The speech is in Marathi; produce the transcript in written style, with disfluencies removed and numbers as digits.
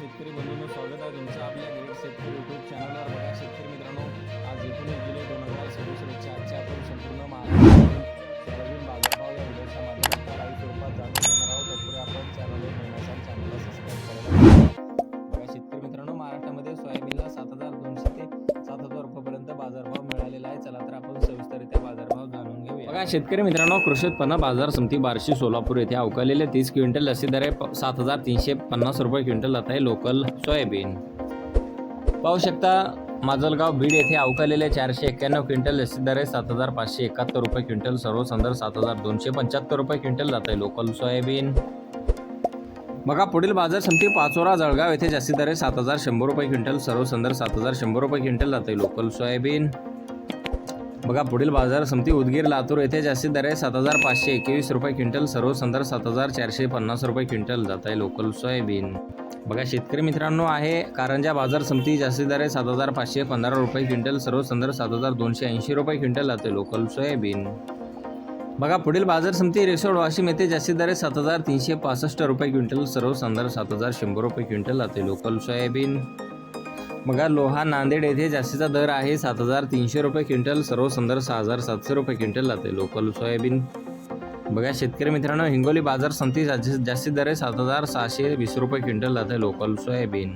शेतकरी बंधूंनो, स्वागत आहे तुमचं आपल्या ग्रेट शेतकरी यूट्यूब चॅनलवर. बघा शेतकरी मित्रांनो, आज 19 जुलै 2026 रोजी आजच्या आपण संपूर्ण महाराष्ट्रातील सोयाबीन बाजारभाव या व्हिडिओच्या माध्यमातून लाईव्ह स्वरूपात जाणून घेणार आहोत. तत्पूर्वी आपण चॅनलवर नवीन असाल चॅनलला सबस्क्राईब करायला. बघा शेतकरी मित्रांनो, महाराष्ट्रामध्ये सोयाबीनला 7,200 ते 7,000 रुपयापर्यंत बाजारभाव मिळालेला आहे. चला तर आपण सविस्तररित्या बाजारभाव जाणून घेऊया. बघा शेतकरी मित्रांनो, कृषी उत्पन्न बाजार समिती बार्शी सोलापूर येथे अवकालेले 30 क्विंटल लसी दर 7,350 रुपये क्विंटल जात आहे लोकल सोयाबीन. पाहू शकता माजलगाव बीड येथे अवकालेले 491 क्विंटल लसी दर 7,571 रुपये क्विंटल, सर्वसाधारण 7,275 रुपये क्विंटल जात आहे लोकल सोयाबीन. बघा पुढील बाजार समिती पाचोरा जळगाव येथे जास्तीत दर 7,100 रुपये क्विंटल, सर्वसाधारण 7,100 रुपये क्विंटल जात आहे लोकल सोयाबीन. बघा पुढील बाजार समिती उदगीर लातूर येथे जास्तीत दर 7,521 रुपये क्विंटल, सर्वसाधारण 7,450 रुपये क्विंटल जात आहे लोकल सोयाबीन. बघा शेतकरी मित्रांनो आहे कारंजा बाजार समिती जास्तीत दर 7,515 रुपये क्विंटल, सर्वसाधारण 7,280 रुपये क्विंटल जाते लोकल सोयाबीन. बघा पुढील बाजार समिती रिसोड वाशिम येथे जास्तीत दर 7,365 रुपये क्विंटल, सर्वसाधारण 7,100 रुपये क्विंटल जाते लोकल सोयाबीन. बघा लोहा नांदेड येथे जास्तीचा दर आहे 7,300 रुपये क्विंटल, सर्वसाधारण 6,700 रुपये क्विंटल जाते लोकल सोयाबीन. बघा शेतकरी मित्रांनो हिंगोली बाजार समिती जास्तीत दर 7,620 रुपये क्विंटल जाते लोकल सोयाबीन.